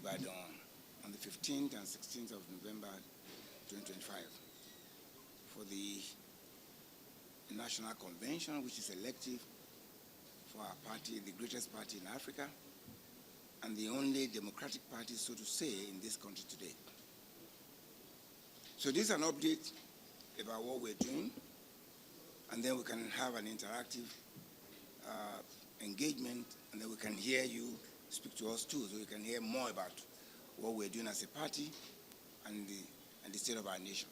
Ibadan on the 15th and 16th of November 2025 for the National Convention, which is elective for our party, the greatest party in Africa, and the only democratic party, so to say, in this country today. So this is an update about what we're doing, and then we can have an interactive engagement, and then we can hear you speak to us too, so you can hear more about what we're doing as a party and the state of our nation.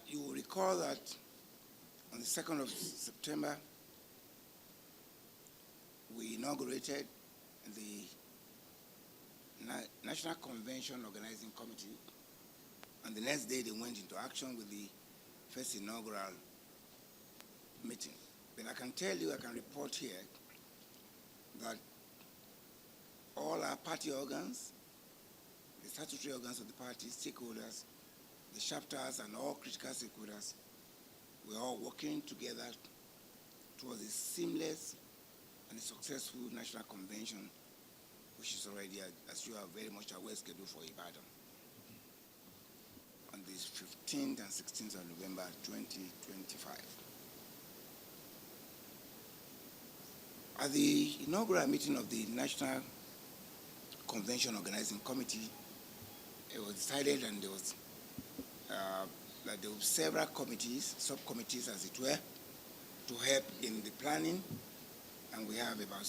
You will recall that on the 2nd of September, we inaugurated the National Convention Organizing Committee, and the next day they went into action with the first inaugural meeting. Then I can tell you, I can report here that all our party organs, the statutory organs of the party, stakeholders, the chapters, and all critical stakeholders, we're all working together towards a seamless and a successful national convention, which is already, as you are very much aware, scheduled for Ibadan on the 15th and 16th of November 2025. At the inaugural meeting of the National Convention Organizing Committee, it was decided, and there was that there were several committees, subcommittees as it were, to help in the planning, and we have about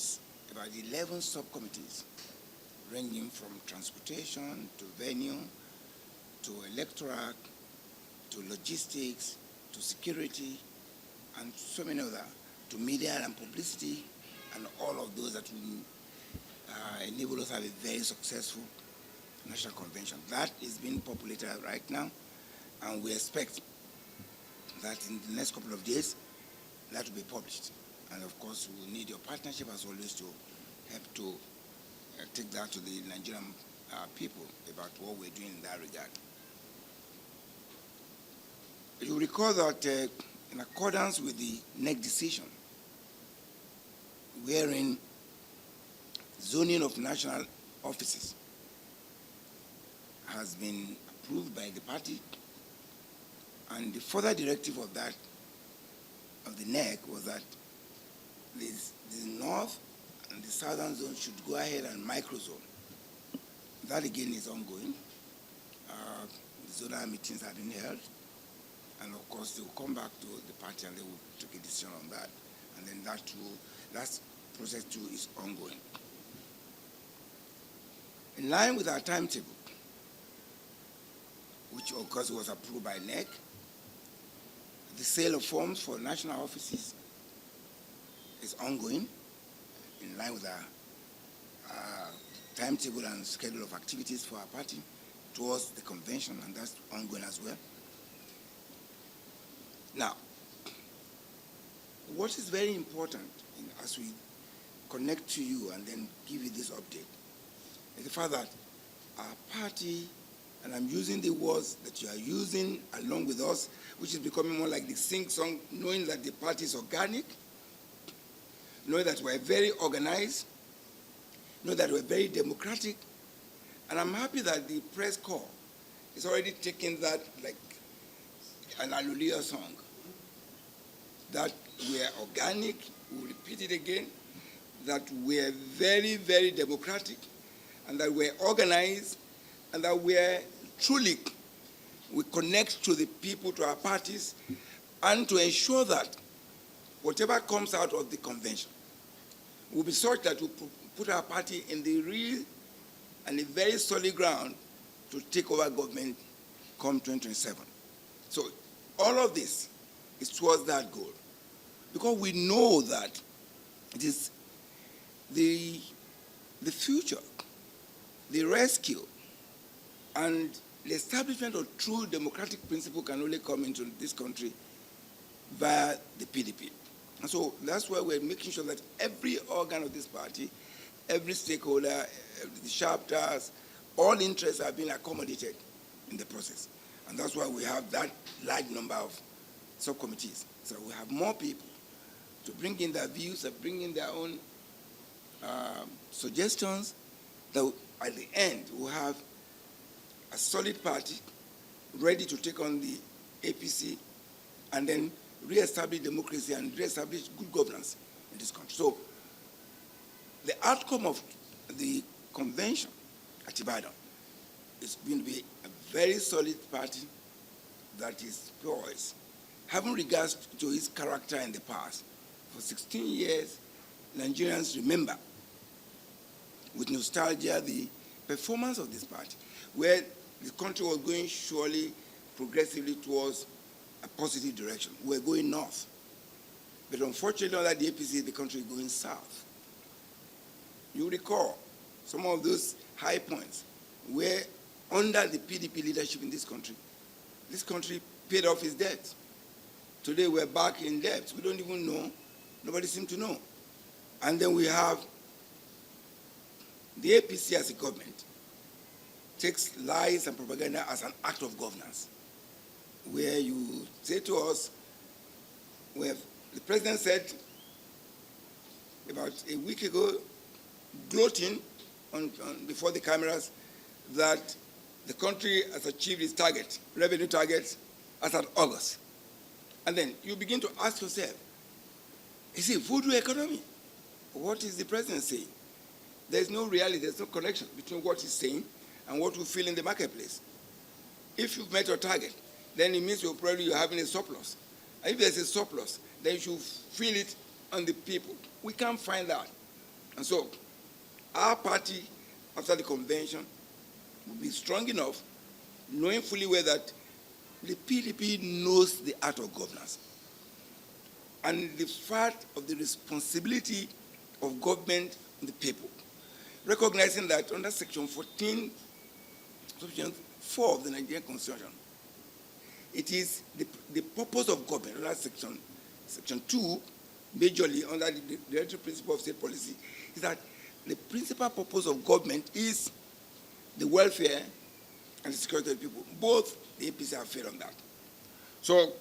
11 subcommittees ranging from transportation to venue to electoral to logistics to security and so many other, to media and publicity, and all of those that will enable us to have a very successful national convention. That is being populated right now, and we expect that in the next couple of days that will be published. And of course, we will need your partnership as always to help to take that to the Nigerian people about what we're doing in that regard. You recall that in accordance with the INEC decision, wherein zoning of national offices has been approved by the party, and the further directive of that, of the NEC, was that the north and the southern zone should go ahead and microzone. That again is ongoing. The zonal meetings have been held, and of course they will come back to the party and they will take a decision on that. And then that process too is ongoing. In line with our timetable, which of course was approved by NEC, the sale of forms for national offices is ongoing in line with our timetable and schedule of activities for our party towards the convention, and that's ongoing as well. Now, what is very important as we connect to you and then give you this update is the fact that our party, and I'm using the words that you are using along with us, which is becoming more like the sing-song, knowing that the party is organic, knowing that we're very organized, knowing that we're very democratic, and I'm happy that the press corps is already taking that like an Hallelujah song, that we're organic, we'll repeat it again, that we're very, very democratic, and that we're organized, and that we're truly, we connect to the people, to our parties, and to ensure that whatever comes out of the convention will be such that we put our party in the real and a very solid ground to take over government come 2027. So all of this is towards that goal, because we know that it is the future, the rescue, and the establishment of true democratic principle can only come into this country via the PDP. And so that's why we're making sure that every organ of this party, every stakeholder, the chapters, all interests are being accommodated in the process. And that's why we have that large number of subcommittees. So we have more people to bring in their views, to bring in their own suggestions that at the end we'll have a solid party ready to take on the APC and then re-establish democracy and re-establish good governance in this country. So the outcome of the convention at Ibadan is going to be a very solid party that is poised, having regards to its character in the past. For 16 years, Nigerians remember with nostalgia the performance of this party, where the country was going surely progressively towards a positive direction. We're going north. But unfortunately, under the APC, the country is going south. You recall some of those high points where under the PDP leadership in this country paid off its debt. Today we're back in debt. We don't even know. Nobody seems to know. And then we have the APC as a government takes lies and propaganda as an act of governance, where you say to us, where the president said about a week ago, gloating before the cameras, that the country has achieved its target, revenue targets, as at August. And then you begin to ask yourself, is it voodoo economy? What is the president saying? There's no reality, there's no connection between what he's saying and what we feel in the marketplace. If you've met your target, then it means you're having a surplus. And if there's a surplus, then you should feel it on the people. We can't find that. And so our party, after the convention, will be strong enough, knowing fully well that the PDP knows the art of governance. And the fact of the responsibility of government on the people, recognizing that under Section 14, Section 4 of the Nigerian Constitution, it is the purpose of government, under Section 2, majorly under the directive principle of state policy, is that the principal purpose of government is the welfare and the security of the people. Both the APC have failed on that. So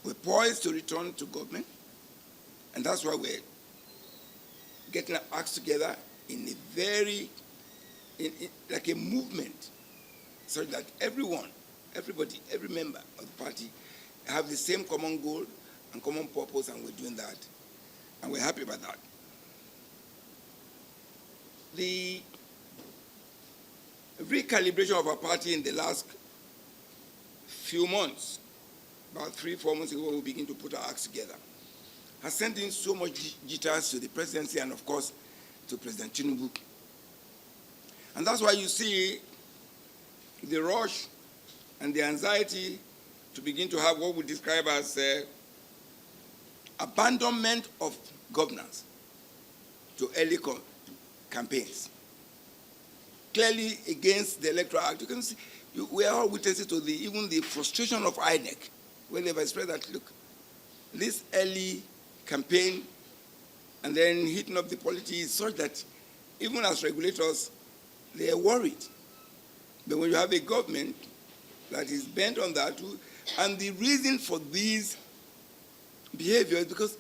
we're poised to return to government, and that's why we're getting our acts together in a like a movement, so that everybody, every member of the party have the same common goal and common purpose, and we're doing that, and we're happy about that. The recalibration of our party in the last few months, about 3-4 months ago, we begin to put our acts together, has sent in so much jitters to the presidency and, of course, to President Tinubu. And that's why you see the rush and the anxiety to begin to have what we describe as abandonment of governance to early campaigns, clearly against the Electoral Act. You can see, we are all witnesses to even the frustration of INEC, when they've expressed that, look, this early campaign and then heating up the politics is such that even as regulators, they are worried. But when you have a government that is bent on that, and the reason for these behaviors is because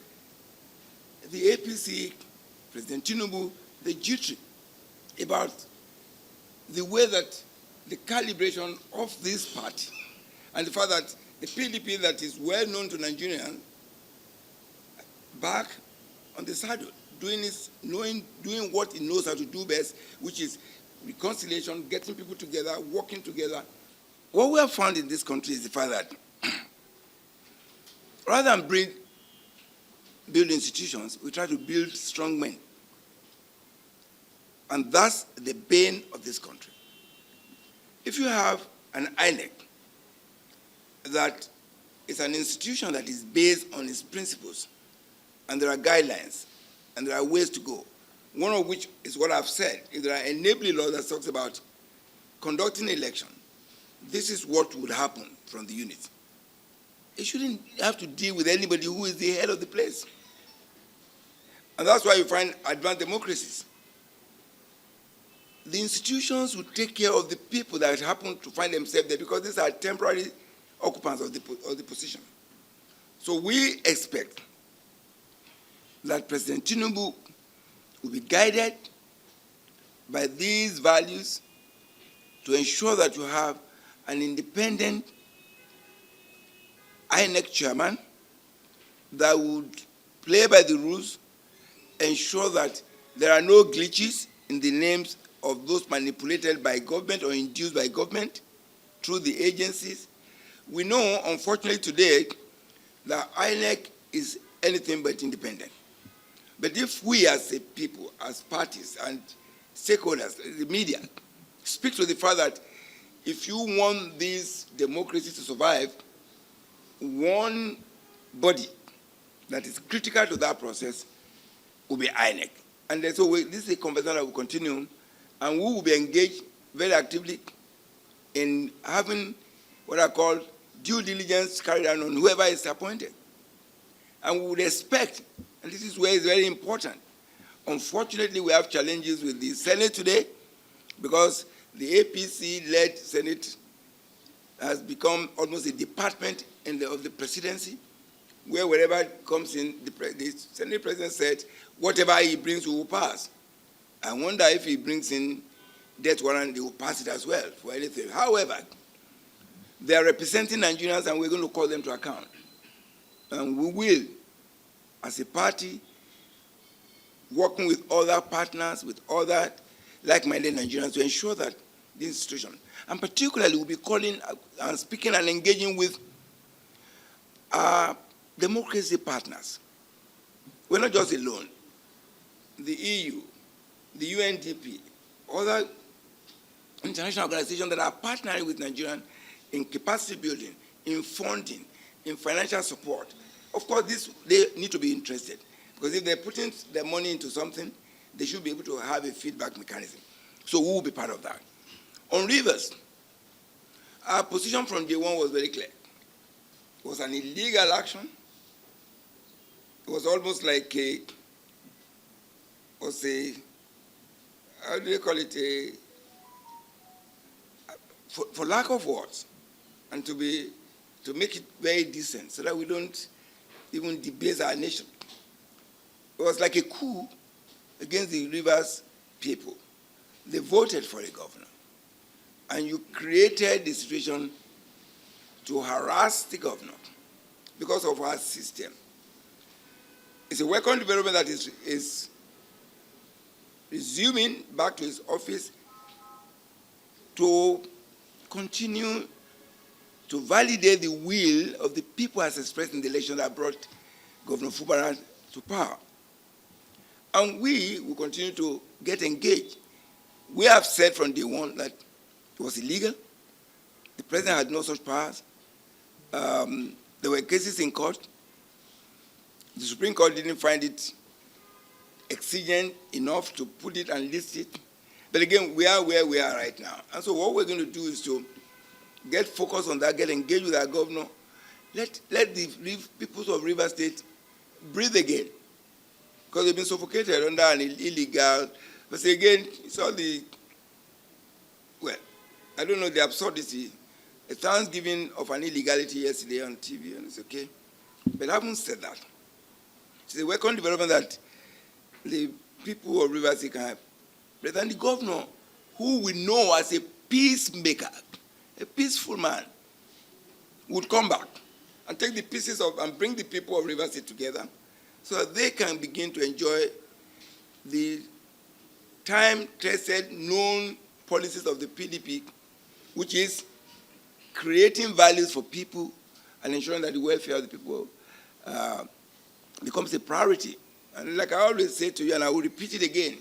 the APC, President Tinubu, they jittery about the way that the calibration of this party and the fact that the PDP that is well known to Nigerians back on the saddle, doing what it knows how to do best, which is reconciliation, getting people together, working together. What we have found in this country is the fact that rather than build institutions, we try to build strong men. And that's the bane of this country. If you have an INEC that is an institution that is based on its principles, and there are guidelines, and there are ways to go, one of which is what I've said. If there are enabling laws that talks about conducting election, this is what would happen from the unit. It shouldn't have to deal with anybody who is the head of the place. And that's why you find advanced democracies. The institutions will take care of the people that happen to find themselves there, because these are temporary occupants of the position. So we expect that President Tinubu will be guided by these values to ensure that you have an independent INEC chairman that would play by the rules, ensure that there are no glitches in the names of those manipulated by government or induced by government through the agencies. We know, unfortunately today, that INEC is anything but independent. But if we as a people, as parties and stakeholders, the media, speak to the fact that if you want this democracy to survive, one body that is critical to that process will be INEC. And so this is a conversation that will continue, and we will be engaged very actively in having what I call due diligence carried out on whoever is appointed. And we would expect, and this is where it's very important, unfortunately we have challenges with the Senate today because the APC-led Senate has become almost a department of the presidency, where wherever it comes in, the Senate president said, whatever he brings, we will pass. I wonder if he brings in death warrant, they will pass it as well for anything. However, they are representing Nigerians, and we're going to call them to account. And we will, as a party, working with other partners, with other like-minded Nigerians to ensure that this institution, and particularly we'll be calling and speaking and engaging with our democracy partners. We're not just alone. The EU, the UNDP, other international organizations that are partnering with Nigerians in capacity building, in funding, in financial support. Of course, they need to be interested, because if they're putting their money into something, they should be able to have a feedback mechanism. So we will be part of that. On Rivers, our position from day one was very clear. It was an illegal action. It was almost like how do they call it, for lack of words, and to make it very decent so that we don't even debase our nation. It was like a coup against the Rivers people. They voted for a governor, and you created the situation to harass the governor because of our system. It's a welcome development that is resuming back to his office to continue to validate the will of the people as expressed in the election that brought Governor Fubara to power. And we will continue to get engaged. We have said from day one that it was illegal. The president had no such powers. There were cases in court. The Supreme Court didn't find it exigent enough to put it and list it. But again, we are where we are right now. And so what we're going to do is to get focused on that, get engaged with our governor, let the people of Rivers State breathe again, because they've been suffocated under an illegal, but again, it's all the, well, I don't know the absurdity. A thanksgiving of an illegality yesterday on TV, and it's okay. But having said that, it's a welcome development that the people of Rivers State can have. But then the governor, who we know as a peacemaker, a peaceful man, would come back and take the pieces of, and bring the people of Rivers State together so that they can begin to enjoy the time-tested, known policies of the PDP, which is creating values for people and ensuring that the welfare of the people becomes a priority. And like I always say to you, and I will repeat it again,